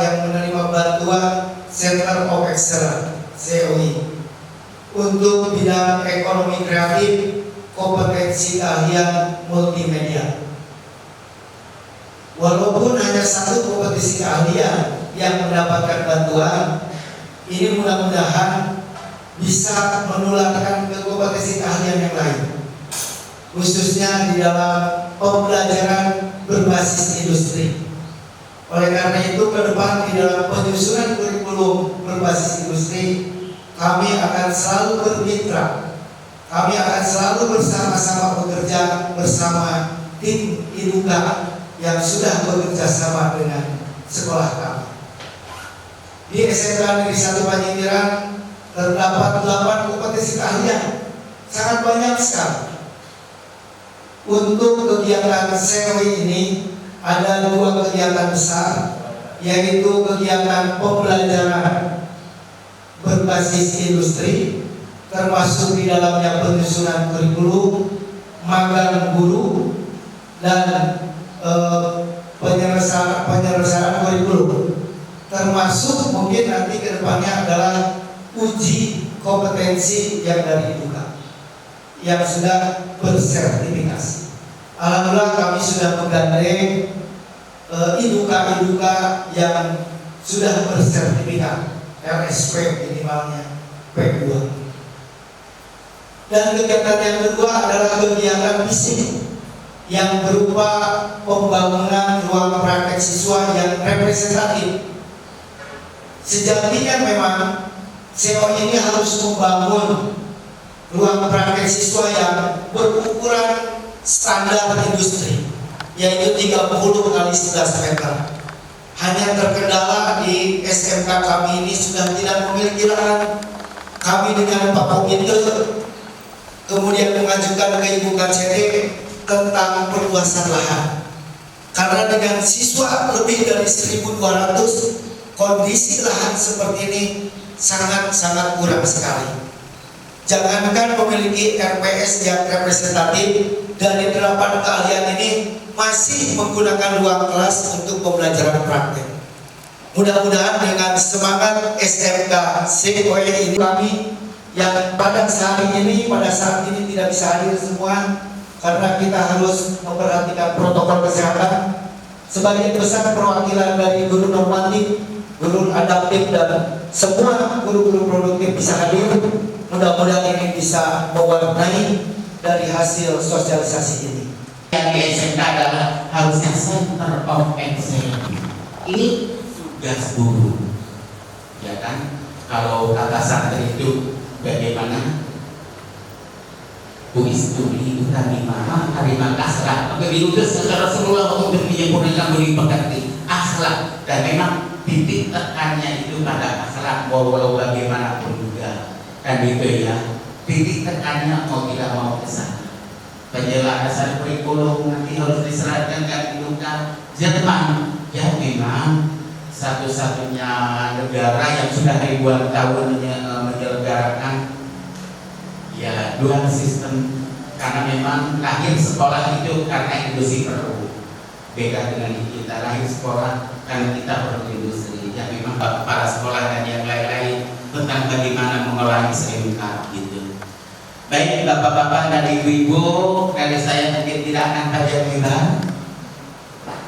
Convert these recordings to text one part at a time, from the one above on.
yang menerima bantuan Center of Excellence COI untuk bidang ekonomi kreatif, kompetensi keahlian multimedia. Walaupun hanya satu kompetensi keahlian yang mendapatkan bantuan, ini mudah-mudahan bisa menularkan ke kompetensi keahlian yang lain, khususnya di dalam pembelajaran berbasis industri. Oleh karena itu, ke depan di dalam penyusunan kurikulum berbasis industri, kami akan selalu bermitra, kami akan selalu bersama-sama bekerja bersama tim IDUKA yang sudah bekerja sama dengan sekolah kami. Di SMK Negeri 1 Panjimpiran terdapat 8 kompetensi keahlian, sangat banyak sekali. Untuk kegiatan COI ini ada 2 kegiatan besar, yaitu kegiatan pembelajaran berbasis industri, termasuk di dalamnya penyusunan kurikulum, magang guru, dan penyelesaian kurikulum. Termasuk mungkin nanti ke depannya adalah uji kompetensi yang dari IDUKA yang sudah bersertifikasi. Alhamdulillah kami sudah menggandeng IDUKA yang sudah bersertifikat RSP minimalnya P2. Dan kegiatan yang kedua adalah kegiatan bisik yang berupa pembangunan ruang praktek siswa yang representatif. Sejatinya memang COI ini harus membangun ruang praktek siswa yang berukuran standar industri, yaitu 30 kali 11 meter. Hanya terkendala di SMK kami ini sudah tidak memiliki lahan. Kami dengan Pak Komite kemudian mengajukan ke Ibu KCD tentang perluasan lahan. Karena dengan siswa lebih dari 1.200, kondisi lahan seperti ini sangat-sangat kurang sekali. Jangankan memiliki RPS yang representatif, dari 8 keahlian ini masih menggunakan ruang kelas untuk pembelajaran praktek. Mudah-mudahan dengan semangat SMK COI ini kami yang pada saat ini tidak bisa hadir semua karena kita harus memperhatikan protokol kesehatan. Sebagian besar perwakilan dari guru normatif, guru adaptif, dan semua guru-guru produktif bisa hadir. Mudah-mudahan ini bisa mewarnai dari hasil sosialisasi ini. Yang di SMK adalah harusnya Center of Excellence. Ini tugas guru, ya kan? Kalau kata santri itu bagaimana? Isturi utami mama harima akhlak. Maka diutus secara Rasulullah untuk menyempurnakan budi pekerti akhlak, dan memang titik tekannya itu pada akhlak walau bagaimanapun juga. Dan itu ya, titik tekannya mau tidak mau ke sana. Penjelasan kurikulum nanti harus diserahkan ke IDUKA. Jerman ya memang satu-satunya negara yang sudah ribuan tahun menyelenggarakan ya dual sistem, karena memang lahir sekolah itu karena industri perlu. Beda dengan kita, lahir sekolah karena kita perlu industri. Ya memang para sekolah dan yang lain-lain tentang bagaimana mengolah SMK gitu. Baik bapak-bapak dan ibu-ibu, dari saya mungkin tidak akan tajam lebar.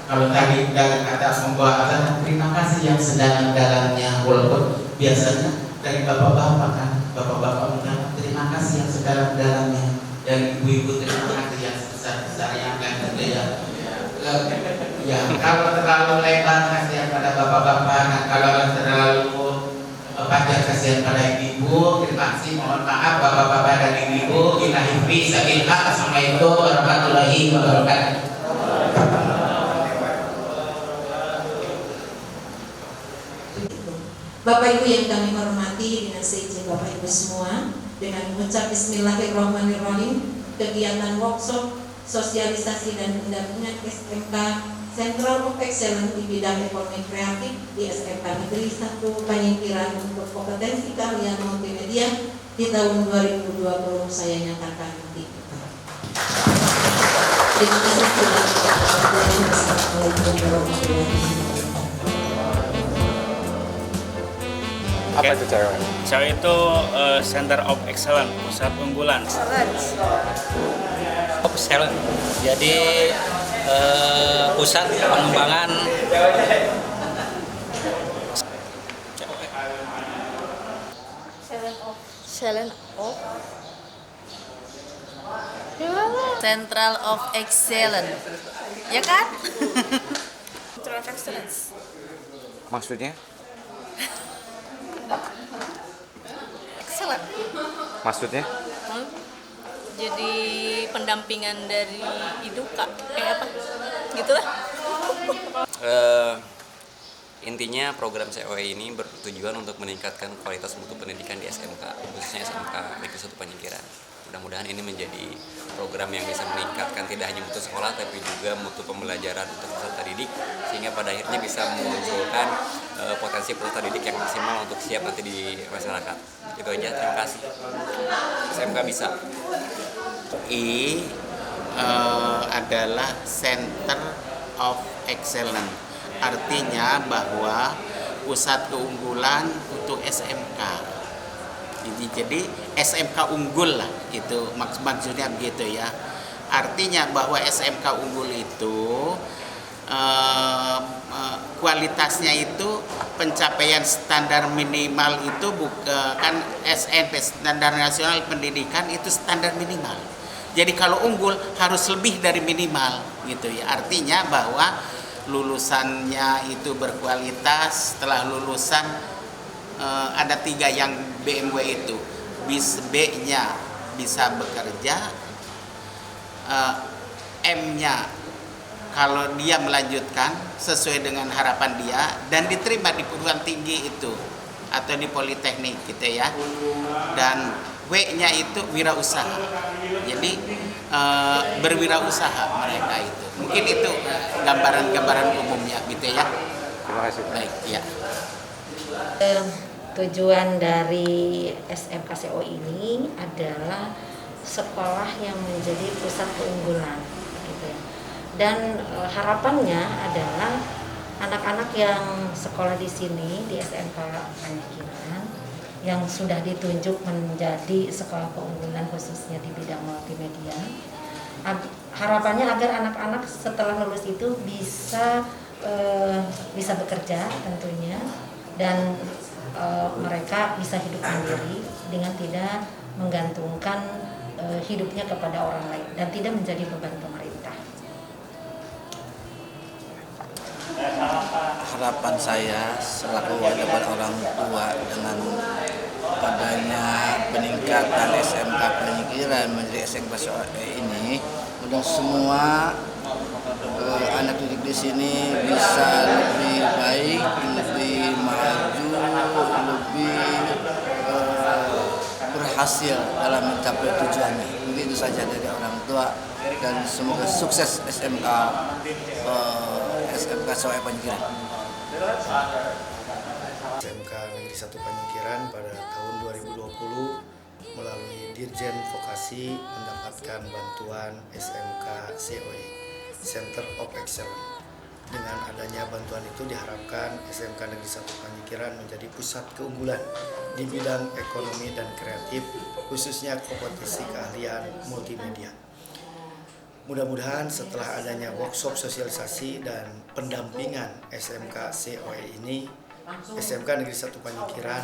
Kalau tadi dari kata pembahasan, terima kasih yang sedalam-dalamnya. Walaupun biasanya dari bapak-bapak kan, bapak-bapak mengucapkan terima kasih yang sedalam-dalamnya, dan ibu-ibu terima kasih yang sebesar-besarnya kan gitu ya. Ya kalau terlalu lebar kasihan pada bapak-bapak, nah kalau terlalu panjang kasihan pada ibu. Terima kasih, mohon maaf bapak-bapak dan ibu. Ilahi fi sabil haq. Assalamualaikum warahmatullahi wabarakatuh. Bapak Ibu yang kami hormati, dengan seizin Bapak Ibu semua, dengan mengucap Bismillahirrahmanirrahim, kegiatan workshop sosialisasi dan pendampingan SMK Central of Excellence di bidang ekonomi kreatif di SMK Negeri 1 Panjimpiran untuk kompetensi keahlian multimedia di tahun 2020 saya nyatakan ditutup. Terima kasih. Assalamualaikum warahmatullahi wabarakatuh. Apa itu COE? COE itu Center of Excellence, pusat unggulan. Excellent. Jadi pusat pengembangan Central of Excellence, ya kan? Central of Excellence. Maksudnya? Excellent. Maksudnya? Jadi pendampingan dari Iduka, apa? Gitulah. Intinya program COE ini bertujuan untuk meningkatkan kualitas mutu pendidikan di SMK, khususnya SMK Negeri 1 Panyingkiran. Mudah-mudahan ini menjadi program yang bisa meningkatkan tidak hanya mutu sekolah tapi juga mutu pembelajaran untuk peserta didik, sehingga pada akhirnya bisa memunculkan potensi peserta didik yang maksimal untuk siap nanti di masyarakat. Itu aja, terima kasih. SMK bisa. Adalah Center of Excellence. Artinya bahwa pusat keunggulan untuk SMK. Jadi SMK unggul lah, itu maksudnya begitu ya. Artinya bahwa SMK unggul itu kualitasnya itu pencapaian standar minimal itu bukan SMP, standar nasional pendidikan itu standar minimal. Jadi kalau unggul harus lebih dari minimal gitu ya. Artinya bahwa lulusannya itu berkualitas. Setelah lulusan ada 3 yang BMW itu, B-nya bisa bekerja, M-nya kalau dia melanjutkan sesuai dengan harapan dia dan diterima di perguruan tinggi itu atau di politeknik gitu ya, dan W-nya itu wirausaha. Jadi berwirausaha mereka itu. Mungkin itu gambaran umumnya gitu ya. Terima kasih. Baik ya. Tujuan dari SMK COE ini adalah sekolah yang menjadi pusat keunggulan gitu ya. Dan harapannya adalah anak-anak yang sekolah di sini di SMK Panyingkiran yang sudah ditunjuk menjadi sekolah keunggulan khususnya di bidang multimedia. Harapannya agar anak-anak setelah lulus itu bisa bekerja tentunya, dan mereka bisa hidup mandiri dengan tidak menggantungkan hidupnya kepada orang lain dan tidak menjadi beban pemerintah. harapan saya selaku wadah orang tua dengan adanya peningkatan SMK Panyingkiran menjadi SMK COE ini, mudah semua anak didik di sini bisa lebih baik, lebih maju, lebih berhasil dalam mencapai tujuannya. Begitu saja dari orang tua, dan semoga sukses SMK COE Panyingkiran. SMK Negeri 1 Panyingkiran pada tahun 2020 melalui Dirjen Vokasi mendapatkan bantuan SMK COE, Center of Excellence. Dengan adanya bantuan itu diharapkan SMK Negeri 1 Panyingkiran menjadi pusat keunggulan di bidang ekonomi dan kreatif, khususnya kompetisi keahlian multimedia. Mudah-mudahan setelah adanya workshop sosialisasi dan pendampingan SMK COE ini, SMK Negeri 1 Panyingkiran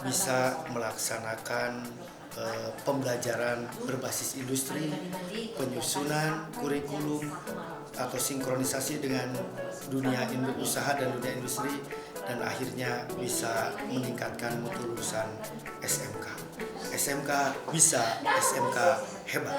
bisa melaksanakan pembelajaran berbasis industri, penyusunan kurikulum atau sinkronisasi dengan dunia usaha dan dunia industri, dan akhirnya bisa meningkatkan mutu lulusan SMK. SMK bisa, SMK hebat.